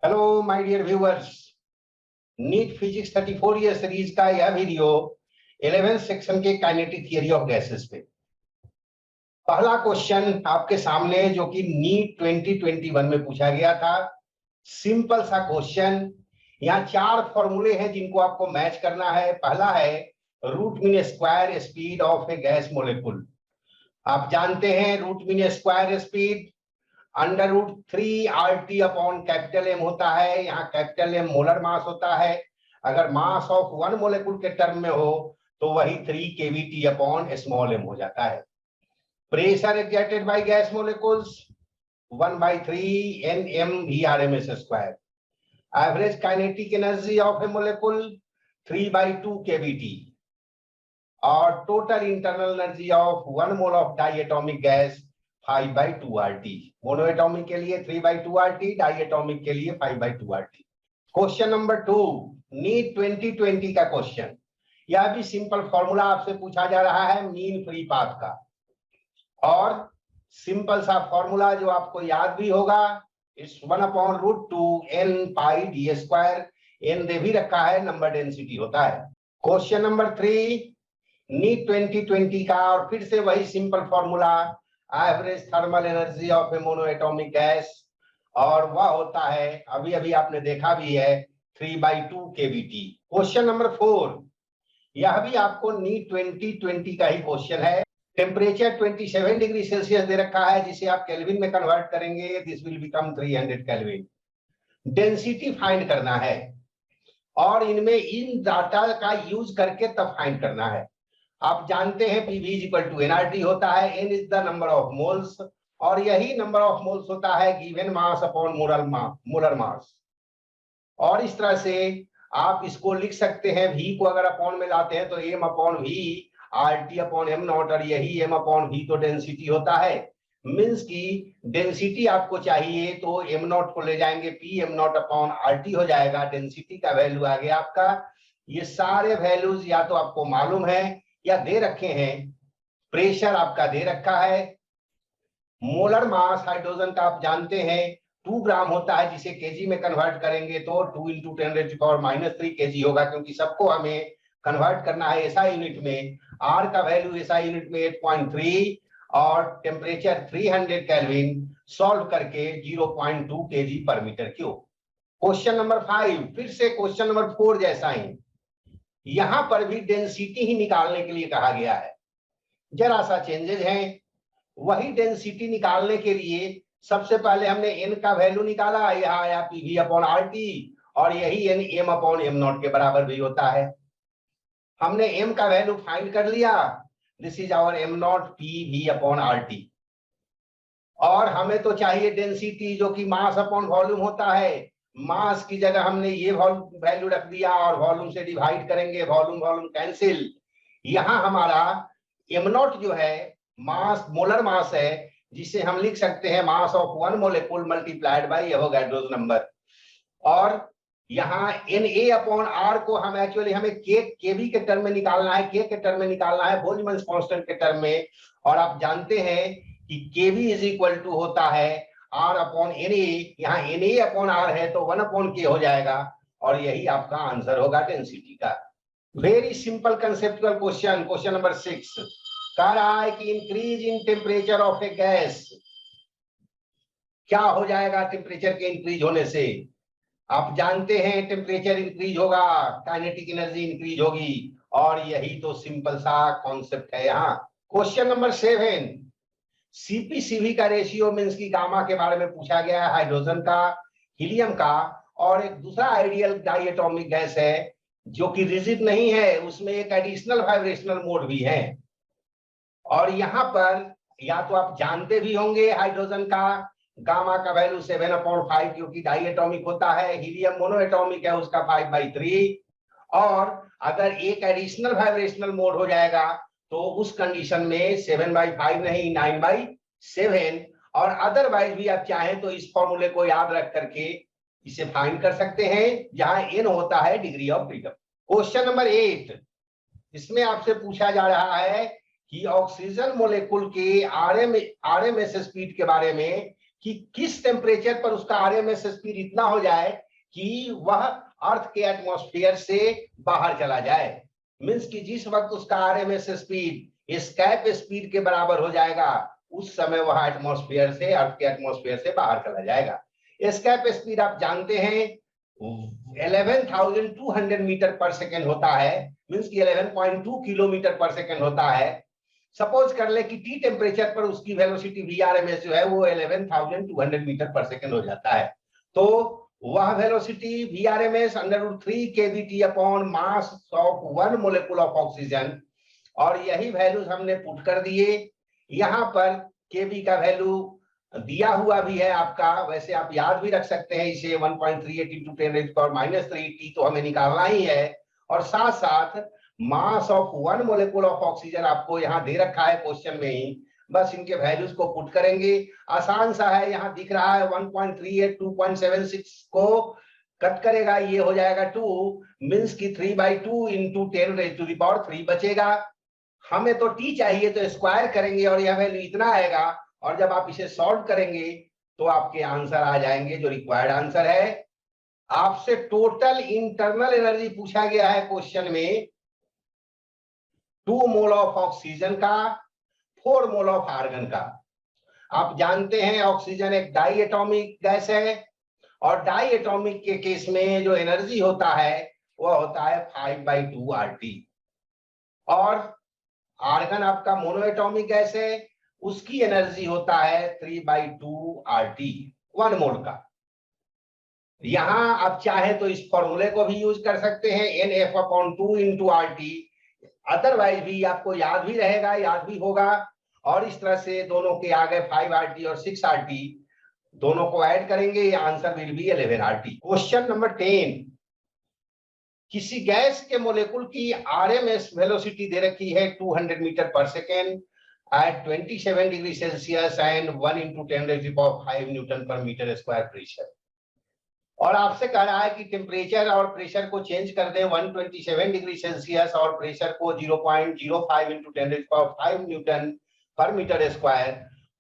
Hello my dear viewers, NEET physics 34 year series का यह video 11th section के kinetic theory of gases पे पहला क्वेश्चन आपके सामने जो कि नीट 2021 में पूछा गया था। सिंपल सा क्वेश्चन। यहाँ चार फॉर्मूले हैं जिनको आपको मैच करना है। पहला है root mean square speed of a gas molecule. आप जानते हैं root mean square speed under root 3 RT upon capital M होता है। यहाँ कैपिटल एम मोलर मास होता है। अगर मास ऑफ वन मोलेक्यूल के टर्म में हो तो वही 3 kVt अपॉन स्मॉल एम हो जाता है। Pressure exerted by gas molecules 1/3 Nm VRMS square. Average kinetic energy of A molecule 3/2 kVt और total internal energy of 1 mole of diatomic gas 5/2 RT। Monoatomic के लिए 3/2 RT, डाइएटॉमिक के लिए 5/2 RT। Question number 2 NEET 2020 का question. यह भी simple formula आपसे पूछा जा रहा है मीन फ्री पाथ का, और सिंपल सा फॉर्मूला जो आपको याद भी होगा, it's 1/√2 n pi d square. n दे भी रखा है, नंबर डेंसिटी होता है। क्वेश्चन नंबर 3 नीट 2020 का, और फिर से वही simple formula average thermal energy of A monoatomic gas, और वह होता है अभी अभी आपने देखा भी है 3/2 kVt। क्वेश्चन नंबर 4 यह भी आपको नीट 2020 का ही क्वेश्चन है। टेम्परेचर 27 डिग्री सेल्सियस दे रखा है, जिसे आप केल्विन में कन्वर्ट करेंगे, this will become 300 kelvin. Density find करना है और इनमें इन डाटा का यूज करके तब फाइंड करना है। आप जानते हैं PV = nRT होता है, n is the number of moles, और यही नंबर ऑफ मोल्स होता है given mass upon molar mass. और इस तरह से आप इसको लिख सकते हैं, v को अगर अपॉन में लाते हैं तो m/v RT/m0, और यही m/v तो डेंसिटी होता है। मींस की डेंसिटी आपको चाहिए तो m0 को ले जाएंगे, P m0/RT हो जाएगा। डेंसिटी का वैल्यू आ गया आपका। ये सारे वैल्यूज या तो आपको मालूम है या दे रखे हैं। प्रेशर आपका दे रखा है। मोलर मास हाइड्रोजन का आप जानते हैं 2 ग्राम होता है, जिसे केजी में कन्वर्ट करेंगे तो 2 × 10⁻³ kg होगा, क्योंकि सबको हमें कन्वर्ट करना है SI यूनिट में। R का वैल्यू SI यूनिट में 8.3 और टेम्परेचर 300 केल्विन। सॉल्व करके 0.2 kg/m³। क्वेश्चन नंबर 5 फिर से क्वेश्चन नंबर 4 जैसा ही, यहां पर भी डेंसिटी ही निकालने के लिए कहा गया है। जरा सा चेंजेस हैं। वही डेंसिटी निकालने के लिए सबसे पहले हमने n का वैल्यू निकाला, यह आया PV/RT, और यही n m/m0 के बराबर भी होता है। हमने m का वैल्यू फाइंड कर लिया, this is our m0 PV/RT। और हमें तो चाहिए डेंसिटी जो कि मास अपॉन वॉल्यूम होता है। मास की जगह हमने ये वैल्यू रख दिया, और वॉल्यूम से डिवाइड करेंगे, वॉल्यूम कैंसिल। यहां हमारा m0 जो है मास, मोलर मास है, जिसे हम लिख सकते हैं मास of one molecule multiplied by Avogadro's number. और यहाँ Na/R को हम एक्चुअली हमें kV के टर्म में निकालना है, K के टर्म में निकालना है, बोल्ट्जमान कांस्टेंट के टर्म में। और आप जानते हैं कि kV = होता है R/Na। यहाँ Na/R है तो 1/K हो जाएगा, और यही आपका आंसर होगा डेंसिटी का। Very simple conceptual question. Question number 6 कह रहा है कि increase in temperature of a gas, क्या हो जाएगा टेम्परेचर के इंक्रीज होने से। आप जानते हैं टेम्परेचर इंक्रीज होगा, काइनेटिक एनर्जी इंक्रीज होगी, और यही तो सिंपल सा कॉन्सेप्ट है यहाँ। क्वेश्चन नंबर 7 CP/CV का रेशियो मींस की गामा के बारे में पूछा गया है, हाइड्रोजन का, हीलियम का, और एक दूसरा आइडियल डाइएटॉमिक गैस है जो कि रिजिड नहीं है, उसमें एक एडिशनल वाइब्रेशनल मोड भी है। और यहाँ पर या तो आप जानते भी होंगे हाइड्रोजन का गामा का वैल्यू 7/5, क्योंकि डाइएटॉमिक होता है। हीलियम मोनोएटॉमिक है, उसका 5/3। और अगर एक एडिशनल वाइब्रेशनल मोड हो जाएगा तो उस कंडीशन में 7/5 नहीं, 9/7। और अदरवाइज भी आप चाहें तो इस फॉर्मूले को याद रख करके इसे फाइंड कर सकते हैं, जहां n होता है degree of freedom. Question number 8 इसमें आपसे पूछा जा रहा है कि ऑक्सीजन मोलेकुल के RMS स्पीड के बारे में कि किस टेम्परेचर पर उसका आरएमएस स्पीड इतना हो जाए कि वह अर्थ के एटमॉस्फेयर से बाहर चला जाए। मींस कि जिस वक्त उसका आरएमएस स्पीड एस्केप स्पीड के बराबर हो जाएगा, उस समय वह एटमॉस्फेयर से, अर्थ के एटमॉस्फेयर से बाहर चला जाएगा। एस्केप स्पीड आप जानते हैं 11,200 मीटर पर सेकेंड होता है, मींस कि 11.2 किलोमीटर पर सेकेंड होता है। सपोज कर ले कि टी टेम्परेचर पर उसकी वेलोसिटी वीआरएमएस जो है वो 11,200 मीटर पर सेकेंड हो जाता है। तो वह velocity VRMS √3 KVT upon mass of 1 molecule of oxygen, और यही वैल्यूज हमने पुट कर दिए। यहां पर केवी का वैल्यू दिया हुआ भी है आपका, वैसे आप याद भी रख सकते हैं इसे 1.38 × 10⁻³ टी तो हमें निकालना ही है, और साथ साथ मास ऑफ 1 मोलेकुल ऑफ ऑक्सीजन आपको यहाँ दे रखा है क्वेश्चन में ही, बस इनके वैल्यूज को पुट करेंगे। आसान सा है, यहाँ दिख रहा है 1.38 2.76 को कट करेगा, ये हो जाएगा 2, मींस की 3/2 × 10⁻³ बचेगा। हमें तो टी चाहिए तो स्क्वायर करेंगे और यह वैल्यू इतना आएगा, और जब आप इसे सॉल्व करेंगे तो आपके आंसर आ जाएंगे जो रिक्वायर्ड आंसर है। आपसे टोटल इंटरनल एनर्जी पूछा गया है क्वेश्चन में 2 मोल ऑफ ऑक्सीजन का, 4 मोल ऑफ आर्गन का। आप जानते हैं ऑक्सीजन एक डाई एटॉमिक गैस है, और डाई एटॉमिक के केस में जो एनर्जी होता है वह होता है 5/2 RT, और आर्गन आपका मोनो एटॉमिक गैस है, उसकी एनर्जी होता है 3/2 RT 1 मोल का। यहां आप चाहे तो इस फॉर्मूले को भी यूज कर सकते हैं NF/2 × RT, अदरवाइज भी आपको याद भी रहेगा, याद भी होगा, और इस तरह से दोनों के आगे 5 RT और 6 RT दोनों को ऐड करेंगे, answer will be 11 RT। Question number 10, किसी गैस के मोलेकुल की आरएमएस वेलोसिटी दे रखी है 200 मीटर पर second at 27 degree Celsius and 1 × 10⁵ Newton पर मीटर स्क्वायर प्रेशर, और आपसे कह रहा है कि टेम्परेचर और प्रेशर को चेंज कर दें 127 डिग्री सेल्सियस और प्रेशर को 0.05 × 10⁵ न्यूटन पर मीटर स्क्वायर।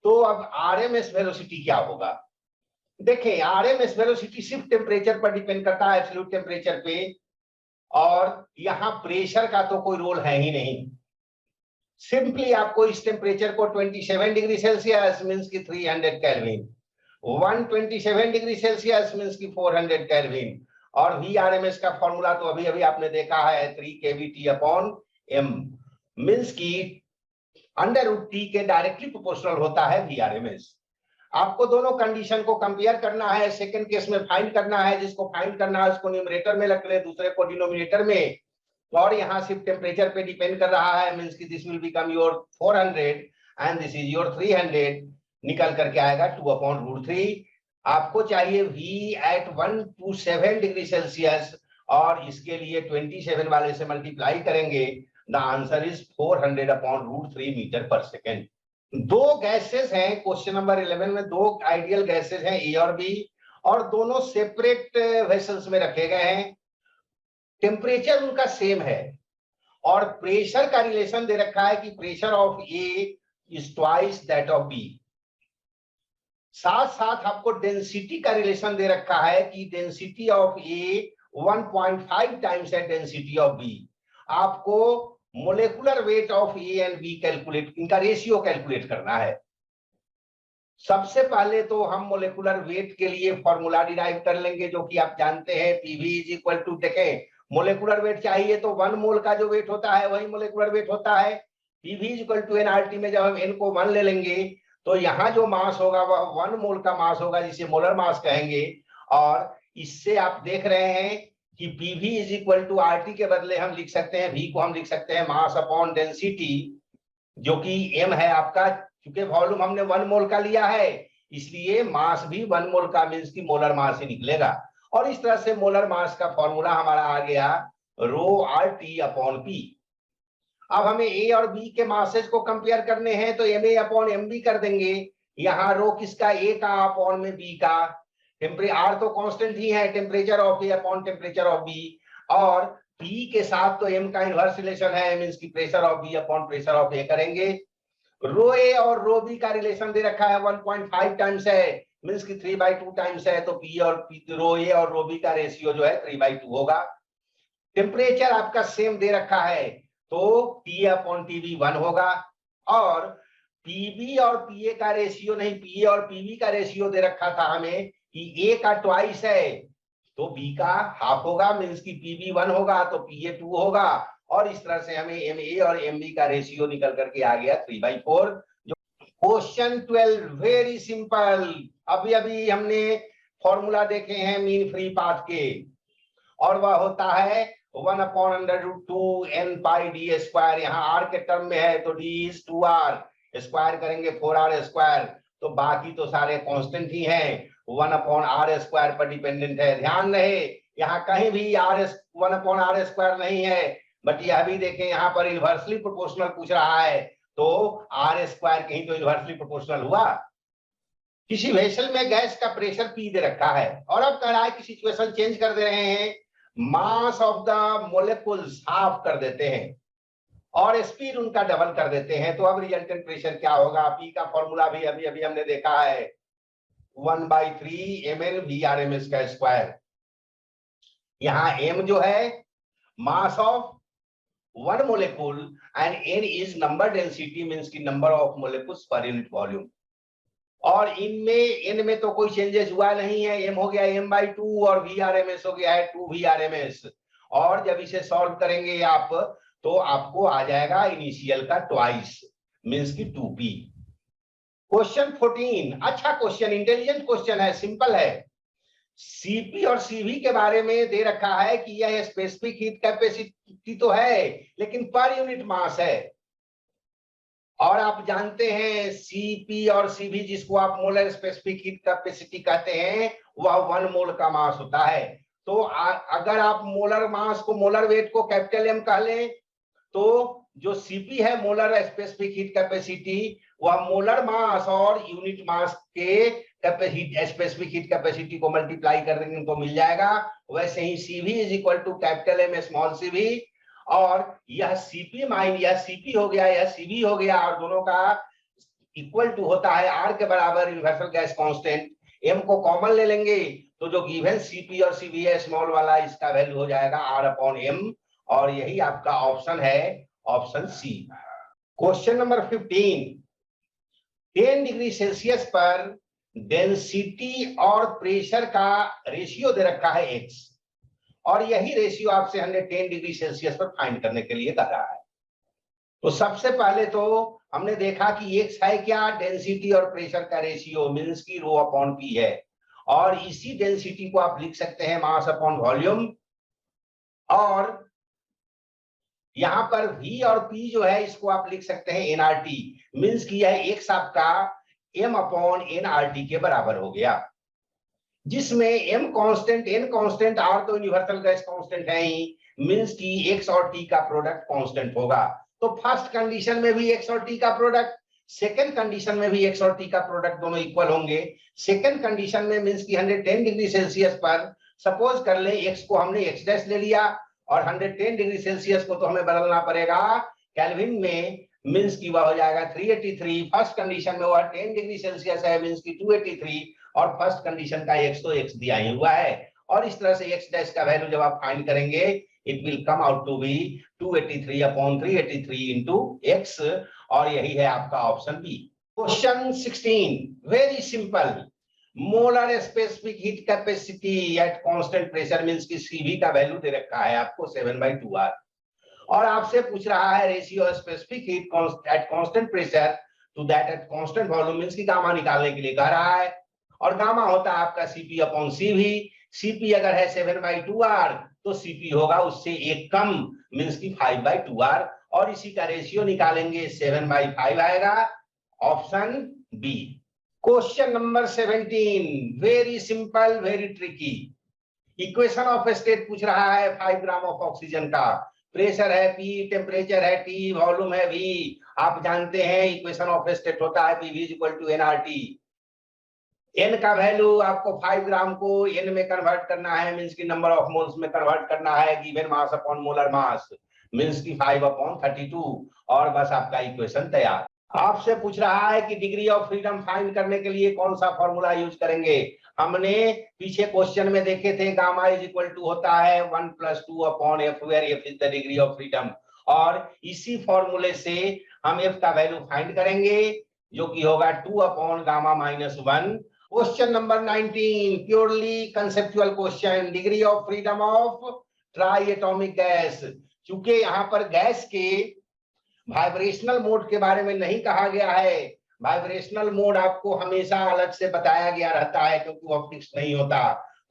तो अब आरएमएस वेलोसिटी क्या होगा? देखें, आरएमएस वेलोसिटी सिर्फ टेम्परेचर पर डिपेंड करता है, एब्सोल्यूट टेम्परेचर पे, और यहाँ प्रेशर का तो कोई रोल है ही नहीं। सिंपली आपको इस टेम्परेचर को 27 डिग्री सेल्सियस मींस की 300 केल्विन, 127 डिग्री सेल्सियस मींस की 400 केल्विन, और वीआरएमएस का फॉर्मूला तो अभी अभी आपने देखा है 3 kVT/m, मींस की √T के डायरेक्टली प्रोपोर्शनल होता है वीआरएमएस। आपको दोनों कंडीशन को कंपेयर करना है, सेकंड केस में फाइंड करना है, जिसको फाइंड करना है उसको न्यूमरेटर में रख ले, दूसरे को डिनोमिनेटर में, और यहाँ सिर्फ टेम्परेचर पे डिपेंड कर रहा है, मींस की this will become your 400 and this is your 300, निकल करके आएगा 2/√3। आपको चाहिए V at 127 डिग्री सेल्सियस, और इसके लिए 27 वाले से मल्टीप्लाई करेंगे, द आंसर इज 400/√3 मीटर पर सेकेंड। दो गैसेस हैं क्वेश्चन नंबर 11 में, दो आइडियल गैसेस हैं A और B, और दोनों सेपरेट वेसल्स में रखे गए हैं। टेम्परेचर उनका सेम है, और प्रेशर का रिलेशन दे रखा है कि pressure of A is twice that of B। साथ साथ आपको डेंसिटी का रिलेशन दे रखा है कि डेंसिटी ऑफ A 1.5 टाइम्स है डेंसिटी ऑफ B। आपको molecular weight of A and B calculate, इनका रेशियो कैलकुलेट करना है। सबसे पहले तो हम मोलेकुलर वेट के लिए फॉर्मूला डिराइव कर लेंगे, जो कि आप जानते हैं PV = देखें, मोलेकुलर वेट चाहिए तो 1 मोल का जो वेट होता है वही मोलेकुलर वेट होता है। PV = nRT में जब हम n को 1 ले लेंगे तो यहाँ जो मास होगा वह 1 मोल का मास होगा, जिसे मोलर मास कहेंगे। और इससे आप देख रहे हैं कि PV = RT के बदले हम लिख सकते हैं, V को हम लिख सकते हैं मास अपॉन डेंसिटी, जो कि m है आपका। क्योंकि वॉल्यूम हमने 1 मोल का लिया है, इसलिए मास भी 1 मोल का मींस की मोलर मास ही निकलेगा। और इस तरह से मोलर मास का फॉर्मूला हमारा आ गया ρRT/P। अब हमें A और B के मासेस को कंपेयर करने हैं, तो MA/MB कर देंगे। यहाँ रो किसका, A का अपॉन में B का, R तो कांस्टेंट ही है, temperature of A upon temperature of B, और P के साथ तो M का इनवर्स रिलेशन है, मींस की pressure of B upon pressure of A करेंगे। रो A और रो B का रिलेशन दे रखा है 1.5 टाइम्स है, मींस की 3/2 टाइम्स है, तो पी और रो ए और रो बी का रेशियो जो है 3/2 होगा। टेम्परेचर आपका सेम दे रखा है, तो टी अपॉन टीवी 1 होगा, और पीबी और पीए का रेशियो नहीं, पीए और पीबी का रेशियो दे रखा था हमें कि ए का ट्वाइस है तो बी का हाफ होगा, मींस की पीबी 1 होगा तो पीए 2 होगा, और इस तरह से हमें एम ए और एम बी का रेशियो निकल करके आ गया 3/4। Question 12 very simple. अभी अभी हमने फॉर्मूला देखे हैं मीन फ्री पाथ के, और वह होता है 1/√2 n पाई डी स्क्वायर। यहाँ आर के टर्म में है तो डी इज 2r, स्क्वायर करेंगे 4r स्क्वायर, तो बाकी तो सारे कांस्टेंट ही हैं, 1/r स्क्वायर पर डिपेंडेंट है। ध्यान रहे यहाँ कहीं भी 1/r स्क्वायर नहीं है, बट यह भी देखें यहाँ पर इनवर्सली प्रोपोर्शनल पूछ रहा है, तो आर स्क्वायर कहीं तो इनवर्सली प्रोपोर्शनल हुआ। किसी वेसल में गैस का प्रेशर पी दे रखा है, और अब कह रहा है कि सिचुएशन चेंज कर दे रहे हैं, मास ऑफ द मोलेकुल्स हाफ कर देते हैं और स्पीड उनका डबल कर देते हैं, तो अब रिजल्टेंट प्रेशर क्या होगा? पी का फॉर्मूला भी अभी अभी हमने देखा है, 1/3 ml VRMS का स्क्वायर। यहाँ m जो है mass of one molecule and n is number density, means की number of molecules per unit volume. और इनमें n में तो कोई चेंजेस हुआ नहीं है, m हो गया m/2 और VRMS हो गया है 2 VRMS। और जब इसे सॉल्व करेंगे आप तो आपको आ जाएगा इनिशियल का ट्वाइस, मींस की 2p। क्वेश्चन 14 अच्छा क्वेश्चन, इंटेलिजेंट क्वेश्चन है, सिंपल है। सीपी और सीवी के बारे में दे रखा है कि यह स्पेसिफिक हीट कैपेसिटी तो है लेकिन पर यूनिट मास है, और आप जानते हैं सीपी और सीवी जिसको आप मोलर स्पेसिफिक हीट कैपेसिटी कहते हैं, वह 1 मोल का मास होता है। तो अगर आप मोलर मास को, मोलर वेट को कैपिटल एम कह लें, तो जो सीपी है मोलर स्पेसिफिक हीट कैपेसिटी, वह मोलर मास और यूनिट मास के स्पेसिफिक हीट कैपेसिटी को मल्टीप्लाई कर देंगे तो मिल जाएगा। वैसे ही CV is equal to capital M small CV, और यह सीपी माइन यह सीपी हो गया, यह सीवी हो गया, और दोनों का इक्वल टू होता है आर के बराबर यूनिवर्सल गैस कांस्टेंट। एम को कॉमन ले लेंगे तो जो गिवन सीपी और सीवी है स्मॉल वाला, इसका वैल्यू हो जाएगा R/m, और यही आपका ऑप्शन है, option C. Question number 15, 10 degree Celsius पर डेंसिटी और प्रेशर का रेशियो दे रखा है x, और यही रेशियो आपसे हमने 10 डिग्री सेल्सियस पर फाइंड करने के लिए कहा है। तो सबसे पहले तो हमने देखा कि x है क्या, डेंसिटी और प्रेशर का रेशियो, मींस की रो अपॉन पी है, और इसी डेंसिटी को आप लिख सकते हैं मास अपॉन वॉल्यूम, और यहां पर v और p जो है इसको आप लिख सकते हैं nRT, मींस की यह x आपका m/nRT के बराबर हो गया, जिसमें m constant, n constant, r तो यूनिवर्सल गैस कांस्टेंट है ही, मींस की x और t का प्रोडक्ट कांस्टेंट होगा। तो फर्स्ट कंडीशन में भी x और t का प्रोडक्ट, सेकंड कंडीशन में भी x और t का प्रोडक्ट दोनों इक्वल होंगे। सेकंड कंडीशन में मींस की 110 डिग्री सेल्सियस पर सपोज कर ले x को हमने x डैश ले लिया, और 110 डिग्री सेल्सियस को तो हमें बदलना पड़ेगा केल्विन में, मींस की वह हो जाएगा 383। फर्स्ट कंडीशन में वह 10 डिग्री सेल्सियस है, मींस की 283, और फर्स्ट कंडीशन का x तो x दिया ही हुआ है, और इस तरह से x डैश का वैल्यू जब आप फाइंड करेंगे it will come out to be 283/383 into x, और यही है आपका option B. Question 16 very simple, molar specific heat capacity at constant pressure, means की सीवी का वैल्यू दे रखा है आपको 7/2r, और आपसे पूछ रहा है ratio specific heat at constant pressure to that at constant volume, means की गामा निकालने के लिए कह रहा है, और गामा होता है आपका CP/CV। CP अगर है 7/2r तो CP होगा उससे एक कम, मींस की 5/2r, और इसी का रेशियो निकालेंगे 7/5 आएगा, option B. Question number 17 very simple very tricky, equation of state पूछ रहा है 5 ग्राम ऑफ ऑक्सीजन का, प्रेशर है P, टेम्परेचर है T, वॉल्यूम है V। आप जानते हैं इक्वेशन ऑफ स्टेट होता है PV = nRT। n का वैल्यू आपको 5 ग्राम को n में कन्वर्ट करना है, मींस की नंबर ऑफ मोल्स में कन्वर्ट करना है, given mass upon molar mass, means की 5/32, और बस आपका इक्वेशन तैयार। आपसे पूछ रहा है कि डिग्री ऑफ फ्रीडम फाइंड करने के लिए कौन सा फॉर्मूला यूज करेंगे। हमने पीछे क्वेश्चन में देखे थे गामा इज इक्वल टू होता है 1 + 2 upon F, where F is the degree of freedom, और इसी फॉर्मूले से हम एफ का वैल्यू फाइंड करेंगे जो कि होगा 2 upon gamma -1। Question number 19 purely conceptual question, degree of freedom of try atomic gas. चूंकि यहाँ पर गैस के वाइब्रेशनल मोड के बारे में नहीं कहा गया है, वाइब्रेशनल मोड आपको हमेशा अलग से बताया गया रहता है क्योंकि वो फिक्स नहीं होता,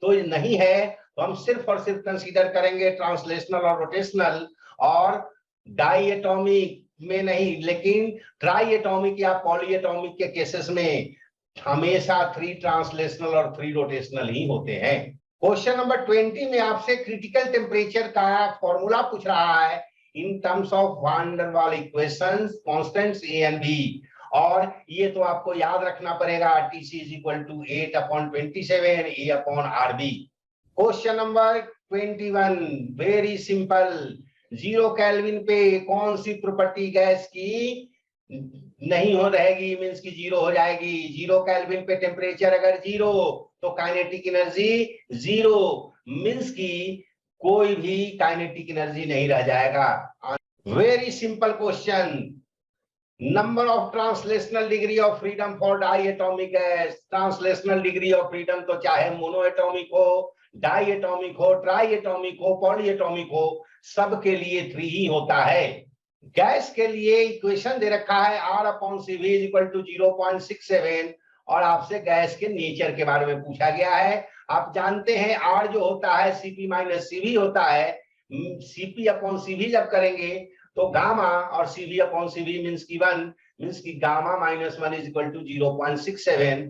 तो ये नहीं है, तो हम सिर्फ और सिर्फ कंसीडर करेंगे ट्रांसलेशनल और रोटेशनल, और डाई एटॉमिक में नहीं, लेकिन ट्राई एटॉमिक या पॉली एटॉमिक के केसेस में हमेशा 3 ट्रांसलेशनल और 3 रोटेशनल ही होते हैं। क्वेश्चन नंबर 20 में आपसे क्रिटिकल टेम्परेचर का फॉर्मूला पूछ रहा है in terms of van der Waals equations, constants A and B, और ये तो आपको याद रखना पड़ेगा, TC = 8/27 A/RB। Question number 21 very simple, 0 kelvin पे कौन सी प्रॉपर्टी गैस की नहीं हो रहेगी, मींस की 0 हो जाएगी। 0 केल्विन पे टेम्परेचर अगर 0 तो काइनेटिक एनर्जी 0, मींस की कोई भी काइनेटिक एनर्जी नहीं रह जाएगा। Very simple question, number of translational degree of freedom for diatomic gas. Translational degree of freedom तो चाहे मोनो एटॉमिक हो, डाई एटॉमिक हो, ट्राई एटॉमिक हो, पॉली एटॉमिक हो, सबके लिए 3 ही होता है। गैस के लिए इक्वेशन दे रखा है R/CV = 0.67, और आपसे गैस के नेचर के बारे में पूछा गया है। आप जानते हैं R जो होता है Cp - Cv होता है, Cp/Cv जब करेंगे तो गामा और Cv/Cv मींस की 1, मींस की गामा -1 = 0.67,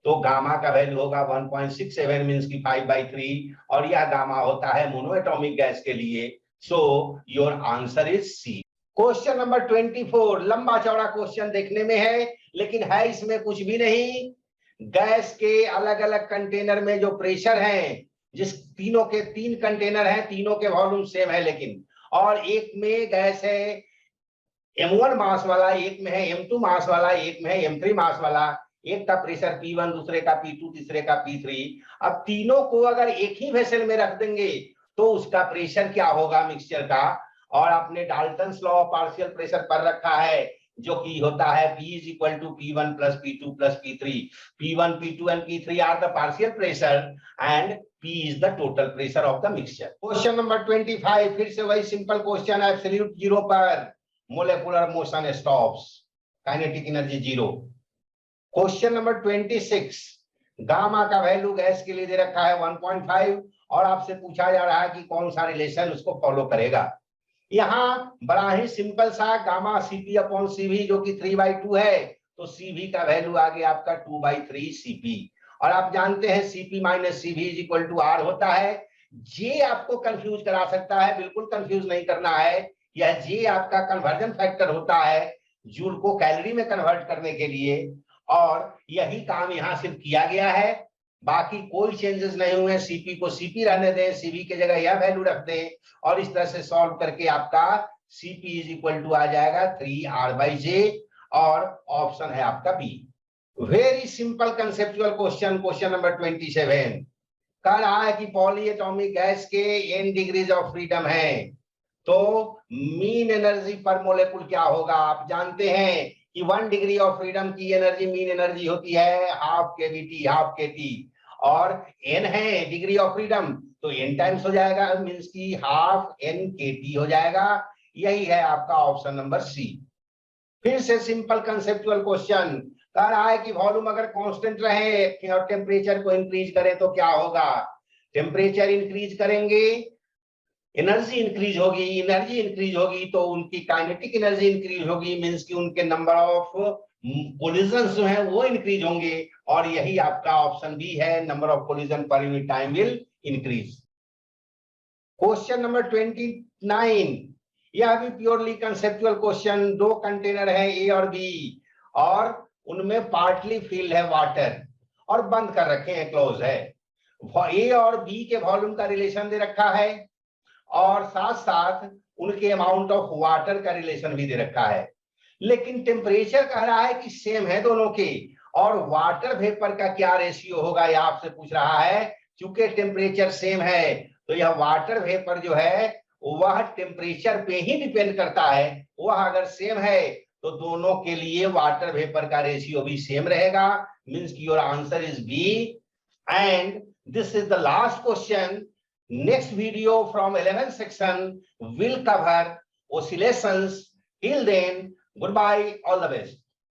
तो गामा का वैल्यू होगा 1.67 मींस की 5/3, और यह गामा होता है मोनोएटॉमिक गैस के लिए। So your answer is C. Question number 24 लंबा चौड़ा क्वेश्चन देखने में है, लेकिन है इसमें कुछ भी नहीं। गैस के अलग अलग कंटेनर में जो प्रेशर है, जिस तीनों के 3 कंटेनर हैं, तीनों के वॉल्यूम सेम है, लेकिन और एक में गैस है M1 मास वाला, एक में है M2 मास वाला, एक में है M3 मास वाला, एक का प्रेशर P1, दूसरे का P2, तीसरे का P3। अब तीनों को अगर एक ही वेसल में रख देंगे तो उसका प्रेशर क्या होगा मिक्सचर का, और आपने Dalton's law of partial pressure पर रखा है जो कि होता है P = P1 + P2 + P3। P1, P2 and P3 are the partial pressure and P is the total pressure of the mixture। Question number 25 फिर से वही सिंपल क्वेश्चन, एब्सोल्यूट 0 पर molecular motion stops, kinetic energy 0। Question number 26 gamma का value gas के लिए दे रखा है 1.5, और आपसे पूछा जा रहा है कि कौन सा रिलेशन उसको फॉलो करेगा। यहाँ बड़ा ही सिंपल सा, गामा Cp/Cv जो कि 3/2 है, तो Cv का वैल्यू आ गया आपका 2/3 Cp, और आप जानते हैं Cp - Cv = R होता है। J आपको कंफ्यूज करा सकता है, बिल्कुल कंफ्यूज नहीं करना है, यह J आपका कन्वर्जन फैक्टर होता है जूल को कैलोरी में कन्वर्ट करने के लिए, और यही काम यहाँ सिर्फ किया गया है, बाकी कोई चेंजेस नहीं हुए। Cp को Cp रहने दें, Cv की जगह यह वैल्यू रख दें, और इस तरह से सॉल्व करके आपका Cp = आ जाएगा 3R/J, और ऑप्शन है आपका B. Very simple conceptual question, question number 27 कह रहा है कि पॉली एटॉमिक गैस के n डिग्रीज ऑफ फ्रीडम है, तो मीन एनर्जी पर मोलेकुल क्या होगा। आप जानते हैं कि 1 डिग्री ऑफ फ्रीडम की एनर्जी, मीन एनर्जी होती है ½ kT, ½ kT, और n है डिग्री ऑफ फ्रीडम तो n टाइम्स हो जाएगा, मींस की ½ n kT हो जाएगा। यही है आपका ऑप्शन नंबर सी। फिर से सिंपल कंसेप्चुअल क्वेश्चन कह रहा है कि वॉल्यूम अगर कांस्टेंट रहे और टेम्परेचर को इंक्रीज करें तो क्या होगा। टेम्परेचर इंक्रीज करेंगे, एनर्जी इंक्रीज होगी, एनर्जी इंक्रीज होगी तो उनकी काइनेटिक एनर्जी इंक्रीज होगी, मींस कि उनके नंबर ऑफ कोलिजन्स जो हैं वो इंक्रीज होंगे, और यही आपका ऑप्शन बी है, number of collision per unit time will increase. Question number 29 यह भी प्योरली कंसेप्चुअल क्वेश्चन, 2 कंटेनर है ए और बी, और उनमें पार्टली फिल है वाटर और बंद कर रखे हैं, क्लोज है। ए और बी के वॉल्यूम का रिलेशन दे रखा है, और साथ साथ उनके अमाउंट ऑफ वाटर का रिलेशन भी दे रखा है, लेकिन टेम्परेचर कह रहा है कि सेम है दोनों के, और वाटर वेपर का क्या रेशियो होगा यह आपसे पूछ रहा है। चूंकि टेम्परेचर सेम है तो यह वाटर वेपर जो है वह टेम्परेचर पे ही डिपेंड करता है। वह अगर सेम है तो दोनों के लिए वाटर वेपर का रेशियो भी सेम रहेगा। मींस की your answer is B. And this is the last question. Next video from 11th section will cover oscillations. Till then, goodbye, all the best.